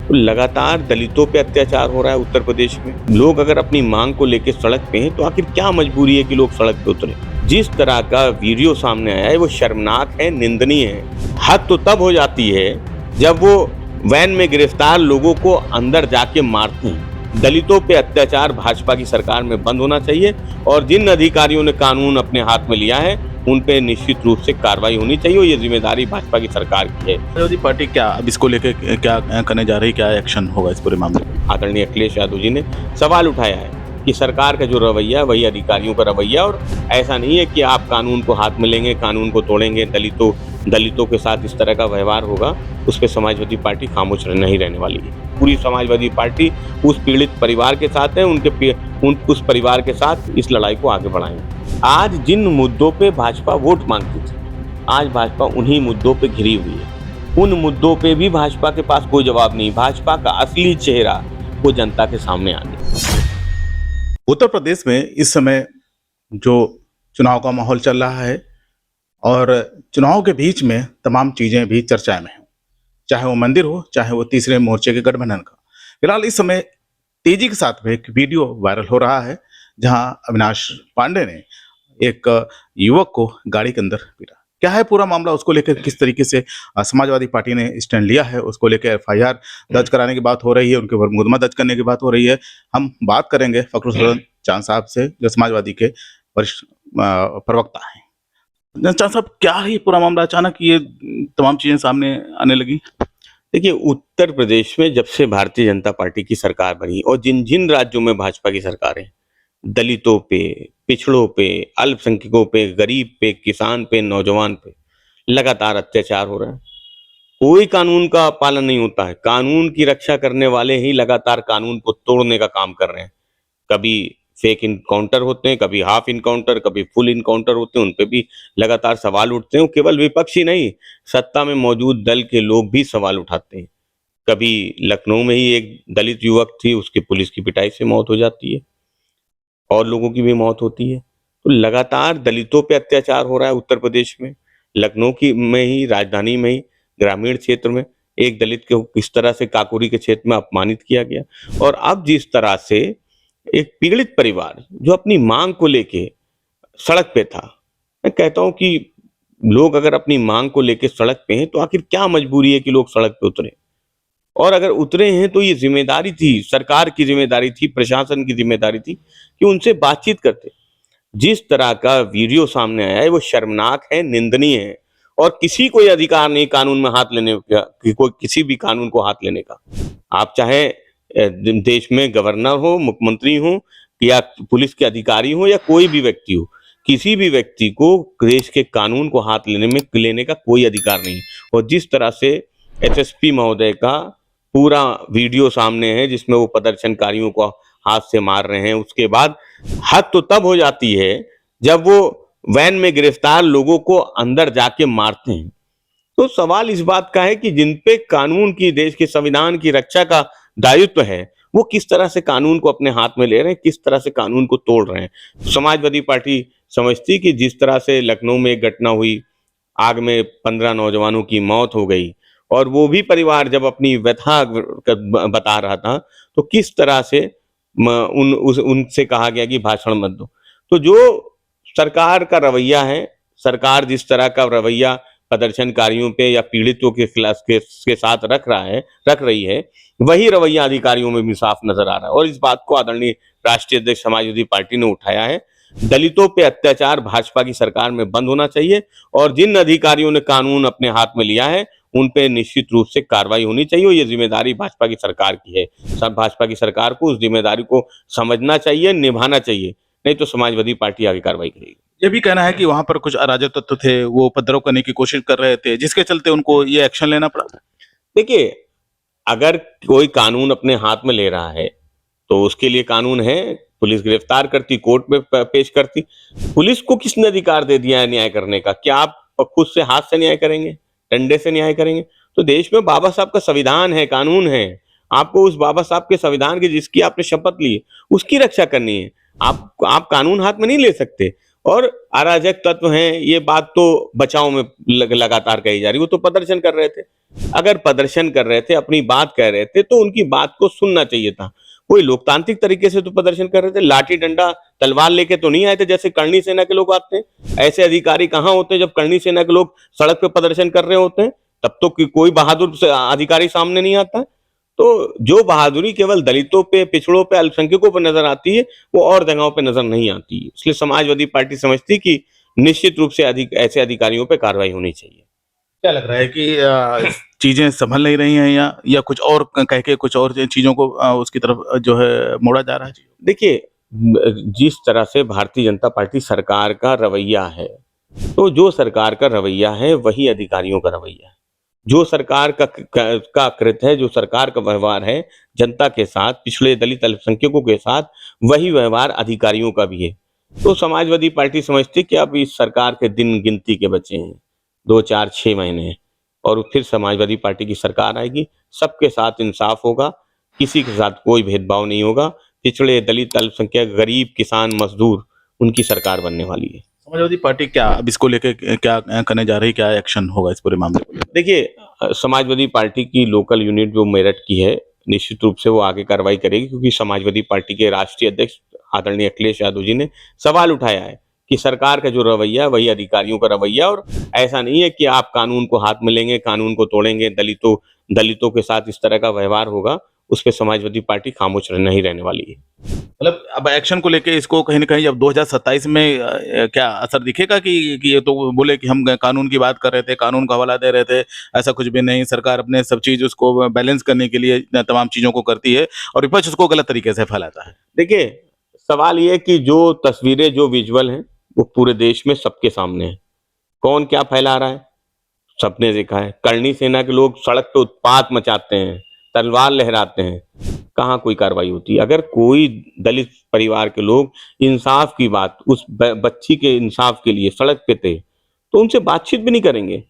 तो लगातार दलितों पे अत्याचार हो रहा है उत्तर प्रदेश में। लोग अगर अपनी मांग को लेकर सड़क पे हैं तो आखिर क्या मजबूरी है कि लोग सड़क पे उतरे। जिस तरह का वीडियो सामने आया है वो शर्मनाक है, निंदनीय है। हद तो तब हो जाती है जब वो वैन में गिरफ्तार लोगों को अंदर जाके मारते हैं। दलितों पे अत्याचार भाजपा की सरकार में बंद होना चाहिए और जिन अधिकारियों ने कानून अपने हाथ में लिया है उन पे निश्चित रूप से कार्रवाई होनी चाहिए और ये जिम्मेदारी भाजपा की सरकार की है। समाजवादी पार्टी क्या अब इसको लेकर क्या करने जा रही है, क्या एक्शन होगा इस पूरे मामले में? आदरणीय अखिलेश यादव जी ने सवाल उठाया है कि सरकार का जो रवैया वही अधिकारियों का रवैया, और ऐसा नहीं है कि आप कानून को हाथ में लेंगे, कानून को तोड़ेंगे, दलितों के साथ इस तरह का व्यवहार होगा, उस पर समाजवादी पार्टी खामोश नहीं रहने वाली है। पूरी समाजवादी पार्टी उस पीड़ित परिवार के साथ है, उस परिवार के साथ इस लड़ाई को आगे बढ़ाएंगे। आज जिन मुद्दों पे भाजपा वोट मांगती थी, आज भाजपा उन्हीं मुद्दों पे घिरी हुई है। उन मुद्दों पे भी भाजपा के पास कोई जवाब नहीं। भाजपा का असली चेहरा वो जनता के सामने आ गया। उत्तर प्रदेश में इस समय जो चुनाव का माहौल चल रहा है और चुनाव के बीच में तमाम चीजें भी चर्चा में हैं, चाहे वो मंदिर हो, चाहे वो तीसरे मोर्चे के गठबंधन का। फिलहाल इस समय तेजी के साथ में एक वीडियो वायरल हो रहा है जहां अविनाश पांडे ने एक युवक को गाड़ी के अंदर पीटा। क्या है पूरा मामला, उसको लेकर किस तरीके से समाजवादी पार्टी ने स्टैंड लिया है, उसको लेकर एफआईआर दर्ज कराने की बात हो रही है, उनके ऊपर मुकदमा दर्ज करने की बात हो रही है। हम बात करेंगे फखरुल चांद साहब से, जो समाजवादी के वरिष्ठ प्रवक्ता हैं। चांद साहब, क्या है पूरा मामला, अचानक ये तमाम चीजें सामने आने लगी? देखिए, उत्तर प्रदेश में जब से भारतीय जनता पार्टी की सरकार बनी और जिन जिन राज्यों में भाजपा की सरकार है, दलितों पे, पिछड़ों पे, अल्पसंख्यकों पे, गरीब पे, किसान पे, नौजवान पे लगातार अत्याचार हो रहा है। कोई कानून का पालन नहीं होता है। कानून की रक्षा करने वाले ही लगातार कानून को तोड़ने का काम कर रहे हैं। कभी फेक इनकाउंटर होते हैं, कभी हाफ इनकाउंटर, कभी फुल इनकाउंटर होते हैं, उन पे भी लगातार सवाल उठते हैं। केवल विपक्ष ही नहीं, सत्ता में मौजूद दल के लोग भी सवाल उठाते हैं। कभी लखनऊ में ही एक दलित युवक थी, उसकी पुलिस की पिटाई से मौत हो जाती है और लोगों की भी मौत होती है। तो लगातार दलितों पे अत्याचार हो रहा है उत्तर प्रदेश में। लखनऊ की में ही, राजधानी में ही, ग्रामीण क्षेत्र में एक दलित को किस तरह से काकोरी के क्षेत्र में अपमानित किया गया, और अब जिस तरह से एक पीड़ित परिवार जो अपनी मांग को लेके सड़क पे था। मैं कहता हूं कि लोग अगर अपनी मांग को लेके सड़क पे हैं तो आखिर क्या मजबूरी है कि लोग सड़क पे उतरे, और अगर उतरे हैं तो ये जिम्मेदारी थी, सरकार की जिम्मेदारी थी, प्रशासन की जिम्मेदारी थी कि उनसे बातचीत करते। जिस तरह का वीडियो सामने आया है वो शर्मनाक है, निंदनीय है, और किसी को ये अधिकार नहीं कानून में हाथ लेने का, कोई किसी भी कानून को हाथ लेने का। आप चाहे देश में गवर्नर हो, मुख्यमंत्री हो, या पुलिस के अधिकारी हो, या कोई भी व्यक्ति हो, किसी भी व्यक्ति को देश के कानून को हाथ लेने का कोई अधिकार नहीं। और जिस तरह से एसएसपी महोदय का पूरा वीडियो सामने है जिसमें वो प्रदर्शनकारियों को हाथ से मार रहे हैं, उसके बाद हद तो तब हो जाती है जब वो वैन में गिरफ्तार लोगों को अंदर जाके मारते हैं। तो सवाल इस बात का है कि जिन पे कानून की, देश के संविधान की रक्षा का दायित्व है, वो किस तरह से कानून को अपने हाथ में ले रहे हैं, किस तरह से कानून को तोड़ रहे हैं। समाजवादी पार्टी समझती कि जिस तरह से लखनऊ में एक घटना हुई, आग में 15 नौजवानों की मौत हो गई, और वो भी परिवार जब अपनी व्यथा बता रहा था तो किस तरह से उनसे कहा गया कि भाषण मत दो। तो जो सरकार का रवैया है, सरकार जिस तरह का रवैया प्रदर्शनकारियों पे या पीड़ितों के खिलाफ के साथ रख रही है, वही रवैया अधिकारियों में भी साफ नजर आ रहा है। और इस बात को आदरणीय राष्ट्रीय अध्यक्ष समाजवादी पार्टी ने उठाया है। दलितों पे अत्याचार भाजपा की सरकार में बंद होना चाहिए और जिन अधिकारियों ने कानून अपने हाथ में लिया है उन पे निश्चित रूप से कार्रवाई होनी चाहिए और ये जिम्मेदारी भाजपा की सरकार की है। सब भाजपा की सरकार को उस जिम्मेदारी को समझना चाहिए, निभाना चाहिए, नहीं तो समाजवादी पार्टी आगे कार्रवाई करेगी। ये भी कहना है कि वहां पर कुछ अराजक तत्व थे, वो उपद्रव करने की कोशिश कर रहे थे, जिसके चलते उनको ये एक्शन लेना पड़ा। देखिए, अगर कोई कानून अपने हाथ में ले रहा है तो उसके लिए कानून है, पुलिस गिरफ्तार करती, कोर्ट में पेश करती। पुलिस को किसने अधिकार दे दिया है न्याय करने का? क्या आप खुद से हाथ से न्याय करेंगे, डंडे से न्याय करेंगे? तो देश में बाबा साहब का संविधान है, कानून है। आपको उस बाबा साहब के संविधान की, जिसकी आपने शपथ ली, उसकी रक्षा करनी है। आप कानून हाथ में नहीं ले सकते। और अराजक तत्व हैं, ये बात तो बचाव में लगातार कही जा रही है। वो तो प्रदर्शन कर रहे थे। अगर प्रदर्शन कर रहे थे, अपनी बात कह रहे थे, तो उनकी बात को सुनना चाहिए था। कोई लोकतांत्रिक तरीके से तो प्रदर्शन कर रहे थे, लाठी डंडा तलवार लेके तो नहीं आए थे जैसे करणी सेना के लोग आते हैं। ऐसे अधिकारी कहाँ होते हैं जब करणी सेना के लोग सड़क पे प्रदर्शन कर रहे होते हैं? तब तो कोई बहादुर अधिकारी सामने नहीं आता है। तो जो बहादुरी केवल दलितों पे, पिछड़ों पे, अल्पसंख्यकों पे नजर आती है, वो और जगहों पे नजर नहीं आती है। इसलिए समाजवादी पार्टी समझती कि निश्चित रूप से ऐसे अधिकारियों पे कार्रवाई होनी चाहिए। क्या लग रहा है कि चीजें संभल नहीं रही हैं या कुछ और कह के कुछ और चीजों को उसकी तरफ जो है मोड़ा जा रहा है? देखिए, जिस तरह से भारतीय जनता पार्टी सरकार का रवैया है, तो जो सरकार का रवैया है वही अधिकारियों का रवैया है। जो सरकार का कृत्य है, जो सरकार का व्यवहार है जनता के साथ, पिछड़े दलित अल्पसंख्यकों के साथ, वही व्यवहार अधिकारियों का भी है। तो समाजवादी पार्टी समझती है कि अब इस सरकार के दिन गिनती के बचे हैं, 2, 4, 6 महीने हैं, और फिर समाजवादी पार्टी की सरकार आएगी। सबके साथ इंसाफ होगा, किसी के साथ कोई भेदभाव नहीं होगा। पिछड़े दलित अल्पसंख्यक, गरीब, किसान, मजदूर, उनकी सरकार बनने वाली है। समाजवादी पार्टी क्या अब इसको लेके क्या करने जा रही है? क्या एक्शन होगा इस पूरे मामले को लेकर? देखिए, समाजवादी पार्टी की लोकल यूनिट जो मेरठ की है, निश्चित रूप से वो आगे कार्रवाई करेगी, क्योंकि समाजवादी पार्टी के राष्ट्रीय अध्यक्ष आदरणीय अखिलेश यादव जी ने सवाल उठाया है कि सरकार का जो रवैया है वही अधिकारियों का रवैया, और ऐसा नहीं है कि आप कानून को हाथ में लेंगे, कानून को तोड़ेंगे, दलितों के साथ इस तरह का व्यवहार होगा, उस पर समाजवादी पार्टी खामोश नहीं रहने वाली है। मतलब अब एक्शन को लेके इसको कहीं न कहीं अब 2027 में क्या असर दिखेगा कि ये तो बोले कि हम कानून की बात कर रहे थे, कानून का हवाला दे रहे थे, ऐसा कुछ भी नहीं, सरकार अपने सब चीज़ उसको बैलेंस करने के लिए तमाम चीज़ों को करती है और विपक्ष उसको गलत तरीके से फैलाता है। देखिए, सवाल ये है कि जो तस्वीरें, जो विजुअल हैं, वो पूरे देश में सबके सामने है। कौन क्या फैला रहा है, सबने देखा है। करणी सेना के लोग सड़क पे उत्पात मचाते हैं, तलवार लहराते हैं, कहाँ कोई कार्रवाई होती है? अगर कोई दलित परिवार के लोग इंसाफ की बात, उस बच्ची के इंसाफ के लिए सड़क पे थे, तो उनसे बातचीत भी नहीं करेंगे।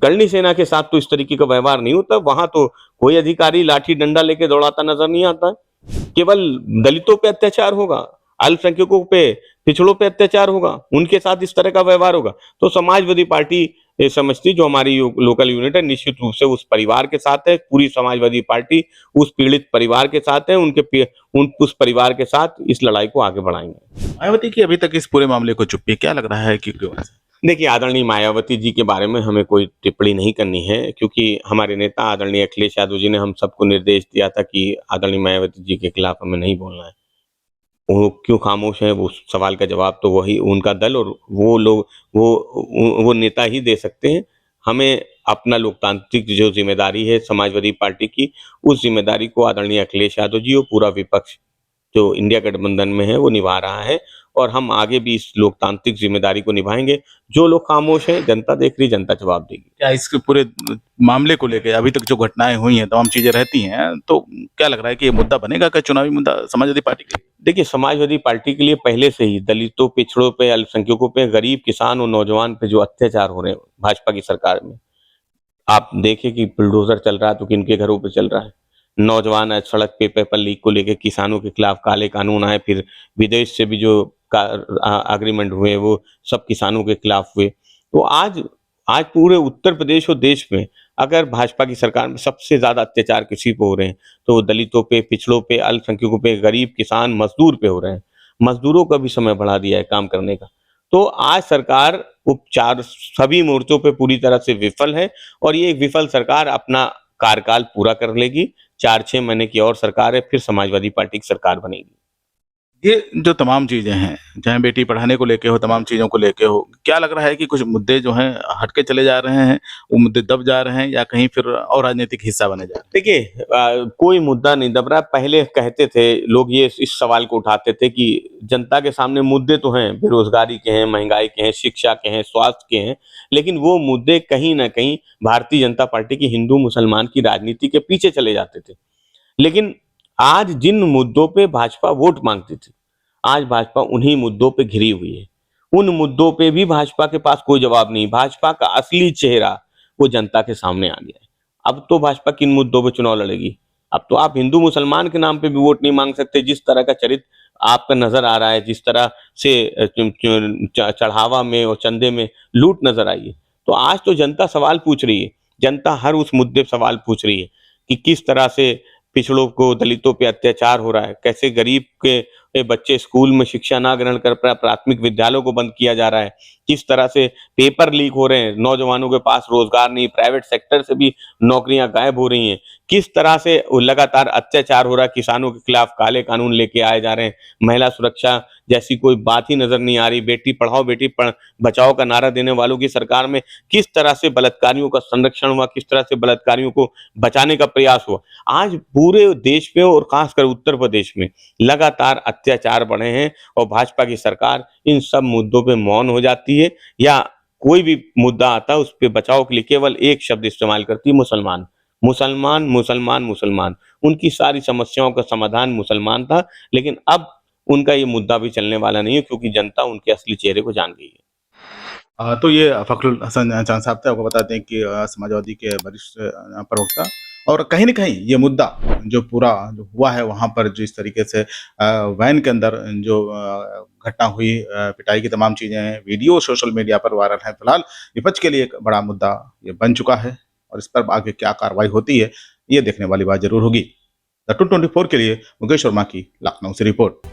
करणी सेना के साथ तो इस तरीके का व्यवहार नहीं होता। वहां तो कोई अधिकारी लाठी डंडा लेके दौड़ाता नजर नहीं आता है। केवल दलितों पे अत्याचार होगा, अल्पसंख्यकों पे, पिछड़ों पे अत्याचार होगा, उनके साथ इस तरह का व्यवहार होगा। तो समाजवादी पार्टी ये समझती, जो हमारी लोकल यूनिट है, निश्चित रूप से उस परिवार के साथ है। पूरी समाजवादी पार्टी उस पीड़ित परिवार के साथ है, उस परिवार के साथ इस लड़ाई को आगे बढ़ाएंगे। मायावती की अभी तक इस पूरे मामले को चुप्पी है, क्या लग रहा है कि क्यों ऐसा? देखिए, आदरणीय मायावती जी के बारे में हमें कोई टिप्पणी नहीं करनी है, क्योंकि हमारे नेता आदरणीय अखिलेश यादव जी ने हम सबको निर्देश दिया था कि आदरणीय मायावती जी के खिलाफ हमें नहीं बोलना है। वो क्यों खामोश हैं, वो सवाल का जवाब तो वही उनका दल और वो लोग, वो नेता ही दे सकते हैं। हमें अपना लोकतांत्रिक जो जिम्मेदारी है समाजवादी पार्टी की, उस जिम्मेदारी को आदरणीय अखिलेश यादव जी और पूरा विपक्ष जो इंडिया गठबंधन में है वो निभा रहा है, और हम आगे भी इस लोकतांत्रिक जिम्मेदारी को निभाएंगे। जो लोग खामोश हैं, जनता देख रही, जनता जवाब देगी। क्या इसके पूरे मामले को लेके अभी तक जो घटनाएं हुई हैं, तमाम चीजें रहती हैं, तो क्या लग रहा है कि ये मुद्दा बनेगा क्या, चुनावी मुद्दा समाजवादी पार्टी के लिए? देखिए, समाजवादी पार्टी के लिए पहले से ही दलितों, पिछड़ों पे, अल्पसंख्यकों पे, गरीब, किसान और नौजवान पे जो अत्याचार हो रहे हैं भाजपा की सरकार में, आप देखिए कि बुलडोजर चल रहा है तो किनके घरों पे चल रहा है। नौजवान आज सड़क पे पेपर लीक को लेके किसानों के खिलाफ काले कानून आए, फिर विदेश से भी जो अग्रीमेंट हुए वो सब किसानों के खिलाफ हुए। तो आज आज पूरे उत्तर प्रदेश और देश में अगर भाजपा की सरकार में सबसे ज्यादा अत्याचार किसी पे हो रहे हैं, तो वो दलितों पे, पिछड़ों पे, अल्पसंख्यकों पे, गरीब, किसान, मजदूर पे हो रहे हैं। मजदूरों का भी समय बढ़ा दिया है काम करने का। तो आज सरकार उपचार सभी मोर्चों पे पूरी तरह से विफल है, और ये एक विफल सरकार अपना कार्यकाल पूरा कर लेगी। 4-6 महीने की और सरकार है, फिर समाजवादी पार्टी की सरकार बनेगी। ये जो तमाम चीजें हैं, चाहे बेटी पढ़ाने को लेके हो, तमाम चीजों को लेके हो, क्या लग रहा है कि कुछ मुद्दे जो हैं हटके चले जा रहे हैं, वो मुद्दे दब जा रहे हैं या कहीं फिर और राजनीतिक हिस्सा बने जा रहे हैं? देखिए, कोई मुद्दा नहीं दब रहा। पहले कहते थे लोग, ये इस सवाल को उठाते थे कि जनता के सामने मुद्दे तो हैं, बेरोजगारी के हैं, महंगाई के हैं, शिक्षा के हैं, स्वास्थ्य के हैं, लेकिन वो मुद्दे कहीं ना कहीं भारतीय जनता पार्टी की हिंदू मुसलमान की राजनीति के पीछे चले जाते थे। लेकिन आज जिन मुद्दों पे भाजपा वोट मांगती थी, आज भाजपा उन्हीं मुद्दों पे घिरी हुई है। उन मुद्दों पे भी भाजपा के पास कोई जवाब नहीं। भाजपा का असली चेहरा वो जनता के सामने आ गया है। अब तो भाजपा किन मुद्दों पे चुनाव लड़ेगी? अब तो आप हिंदू मुसलमान के नाम पे भी वोट नहीं मांग सकते। जिस तरह का चरित्र आपका नजर आ रहा है, जिस तरह से चढ़ावा में और चंदे में लूट नजर आई है, तो आज तो जनता सवाल पूछ रही है। जनता हर उस मुद्दे पे सवाल पूछ रही है कि किस तरह से पिछड़ों को, दलितों पे अत्याचार हो रहा है, कैसे गरीब के बच्चे स्कूल में शिक्षा ना ग्रहण कर पाए, प्राथमिक विद्यालयों को बंद किया जा रहा है, किस तरह से पेपर लीक हो रहे हैं, नौजवानों के पास रोजगार नहीं, प्राइवेट सेक्टर से भी नौकरियां गायब हो रही हैं, किस तरह से लगातार अत्याचार हो रहा है, किसानों के खिलाफ काले कानून लेके आए जा रहे हैं, महिला सुरक्षा जैसी कोई बात ही नजर नहीं आ रही, बेटी पढ़ाओ बेटी बचाओ का नारा देने वालों की सरकार में किस तरह से बलात्कारियों का संरक्षण हुआ, किस तरह से बलात्कारियों को बचाने का प्रयास हुआ। आज पूरे देश में और खासकर उत्तर प्रदेश में लगातार अत्याचार बढ़े हैं और भाजपा की सरकार इन सब मुद्दों पे मौन हो जाती है, या कोई भी मुद्दा आता है उस पे बचाव के लिए केवल एक शब्द इस्तेमाल करती है, मुसलमान। मुसलमान, मुसलमान, मुसलमान। उनकी सारी समस्याओं का समाधान मुसलमान था, लेकिन अब उनका ये मुद्दा भी चलने वाला नहीं है, क्योंकि जनता उनके असली चेहरे को जान गई है। तो ये फ़खरुल हसन चांद साहब थे। आपको बता दें कि समाजवादी के वरिष्ठ प्रवक्ता, और कहीं न कहीं ये मुद्दा जो पूरा जो हुआ है वहाँ पर, जो इस तरीके से वैन के अंदर जो घटना हुई, पिटाई की तमाम चीज़ें हैं, वीडियो सोशल मीडिया पर वायरल है। फिलहाल विपक्ष के लिए एक बड़ा मुद्दा ये बन चुका है, और इस पर आगे क्या कार्रवाई होती है, ये देखने वाली बात ज़रूर होगी। द 224 के लिए मुकेश वर्मा की लखनऊ से रिपोर्ट।